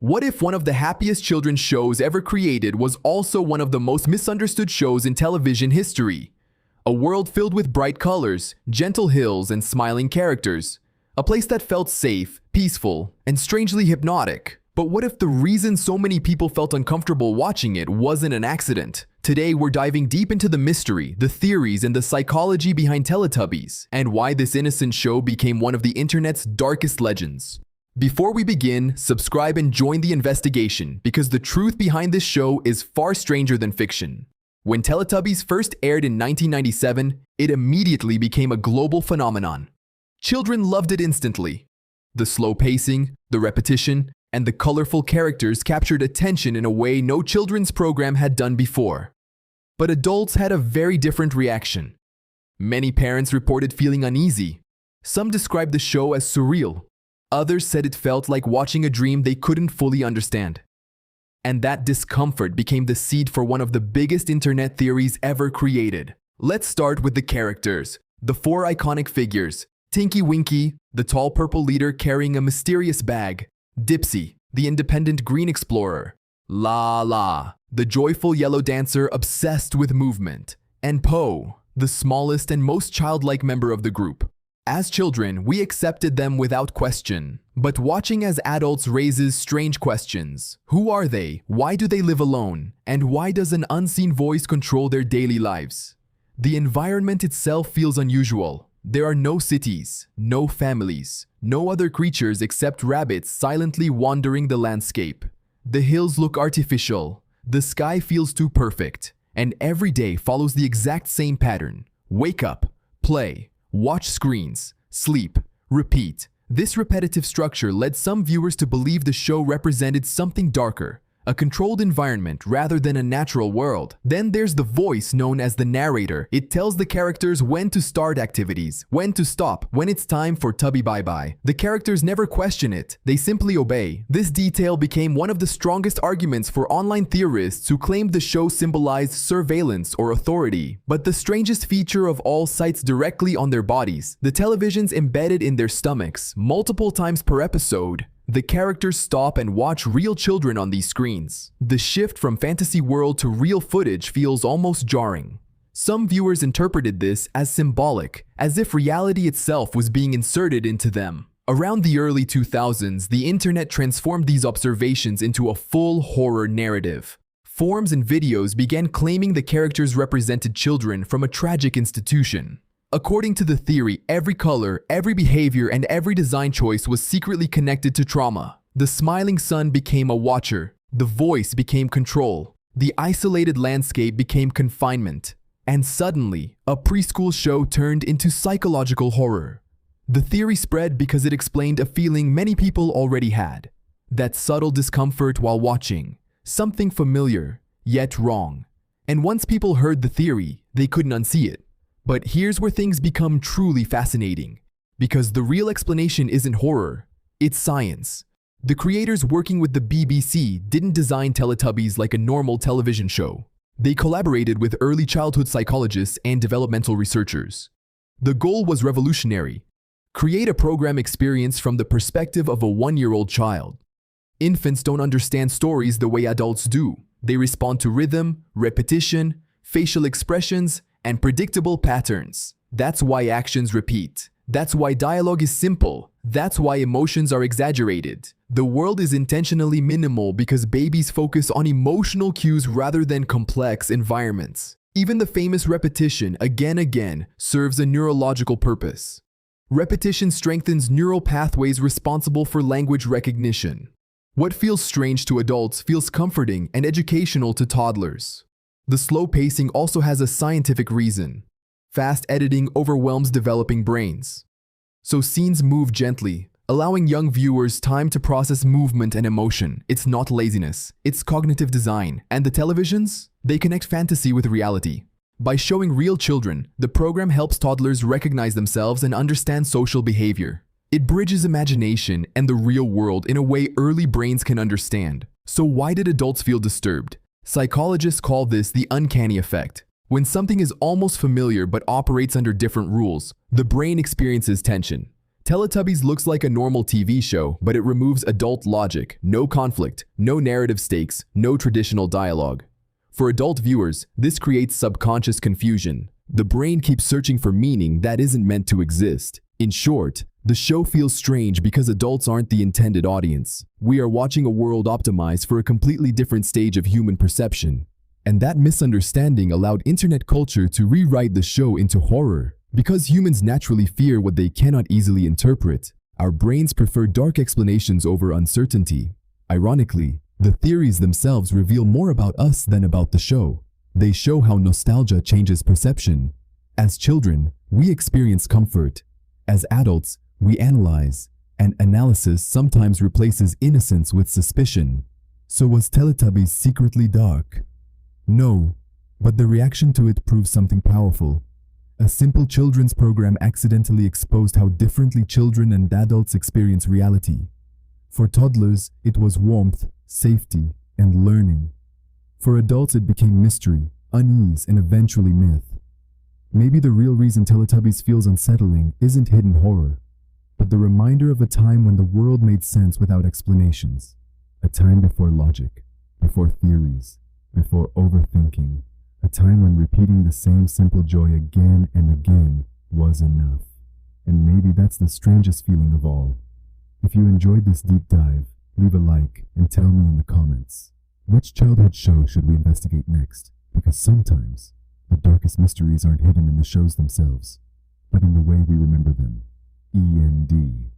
What if one of the happiest children's shows ever created was also one of the most misunderstood shows in television history? A world filled with bright colors, gentle hills, and smiling characters. A place that felt safe, peaceful, and strangely hypnotic. But what if the reason so many people felt uncomfortable watching it wasn't an accident? Today, we're diving deep into the mystery, the theories, and the psychology behind Teletubbies, and why this innocent show became one of the internet's darkest legends. Before we begin, subscribe and join the investigation, because the truth behind this show is far stranger than fiction. When Teletubbies first aired in 1997, it immediately became a global phenomenon. Children loved it instantly. The slow pacing, the repetition, and the colorful characters captured attention in a way no children's program had done before. But adults had a very different reaction. Many parents reported feeling uneasy. Some described the show as surreal. Others said it felt like watching a dream they couldn't fully understand. And that discomfort became the seed for one of the biggest internet theories ever created. Let's start with the characters, the four iconic figures. Tinky Winky, the tall purple leader carrying a mysterious bag. Dipsy, the independent green explorer. La, the joyful yellow dancer obsessed with movement. And Po, the smallest and most childlike member of the group. As children, we accepted them without question. But watching as adults raises strange questions. Who are they? Why do they live alone? And why does an unseen voice control their daily lives? The environment itself feels unusual. There are no cities, no families, no other creatures except rabbits silently wandering the landscape. The hills look artificial. The sky feels too perfect. And every day follows the exact same pattern. Wake up, play, watch screens, sleep, repeat. This repetitive structure led some viewers to believe the show represented something darker, a controlled environment rather than a natural world. Then there's the voice known as the narrator. It tells the characters when to start activities, when to stop, when it's time for Tubby bye-bye. The characters never question it, they simply obey. This detail became one of the strongest arguments for online theorists who claimed the show symbolized surveillance or authority. But the strangest feature of all sites directly on their bodies, the televisions embedded in their stomachs, multiple times per episode. The characters stop and watch real children on these screens. The shift from fantasy world to real footage feels almost jarring. Some viewers interpreted this as symbolic, as if reality itself was being inserted into them. Around the early 2000s, the internet transformed these observations into a full horror narrative. Forums and videos began claiming the characters represented children from a tragic institution. According to the theory, every color, every behavior, and every design choice was secretly connected to trauma. The smiling sun became a watcher. The voice became control. The isolated landscape became confinement. And suddenly, a preschool show turned into psychological horror. The theory spread because it explained a feeling many people already had. That subtle discomfort while watching. Something familiar, yet wrong. And once people heard the theory, they couldn't unsee it. But here's where things become truly fascinating. Because the real explanation isn't horror, it's science. The creators working with the BBC didn't design Teletubbies like a normal television show. They collaborated with early childhood psychologists and developmental researchers. The goal was revolutionary. Create a program experience from the perspective of a one-year-old child. Infants don't understand stories the way adults do. They respond to rhythm, repetition, facial expressions, and predictable patterns. That's why actions repeat. That's why dialogue is simple. That's why emotions are exaggerated. The world is intentionally minimal because babies focus on emotional cues rather than complex environments. Even the famous repetition, again, serves a neurological purpose. Repetition strengthens neural pathways responsible for language recognition. What feels strange to adults feels comforting and educational to toddlers. The slow pacing also has a scientific reason. Fast editing overwhelms developing brains. So scenes move gently, allowing young viewers time to process movement and emotion. It's not laziness, it's cognitive design. And the televisions? They connect fantasy with reality. By showing real children, the program helps toddlers recognize themselves and understand social behavior. It bridges imagination and the real world in a way early brains can understand. So why did adults feel disturbed? Psychologists call this the uncanny effect. When something is almost familiar but operates under different rules, the brain experiences tension. Teletubbies looks like a normal TV show, but it removes adult logic, no conflict, no narrative stakes, no traditional dialogue. For adult viewers, this creates subconscious confusion. The brain keeps searching for meaning that isn't meant to exist. In short, the show feels strange because adults aren't the intended audience. We are watching a world optimized for a completely different stage of human perception. And that misunderstanding allowed internet culture to rewrite the show into horror. Because humans naturally fear what they cannot easily interpret, our brains prefer dark explanations over uncertainty. Ironically, the theories themselves reveal more about us than about the show. They show how nostalgia changes perception. As children, we experience comfort. As adults, we analyze, and analysis sometimes replaces innocence with suspicion. So was Teletubbies secretly dark? No, but the reaction to it proves something powerful. A simple children's program accidentally exposed how differently children and adults experience reality. For toddlers, it was warmth, safety, and learning. For adults, it became mystery, unease, and eventually myth. Maybe the real reason Teletubbies feels unsettling isn't hidden horror, but the reminder of a time when the world made sense without explanations. A time before logic, before theories, before overthinking. A time when repeating the same simple joy again and again was enough. And maybe that's the strangest feeling of all. If you enjoyed this deep dive, leave a like and tell me in the comments. Which childhood show should we investigate next? Because sometimes, the darkest mysteries aren't hidden in the shows themselves, but in the way we remember them. END.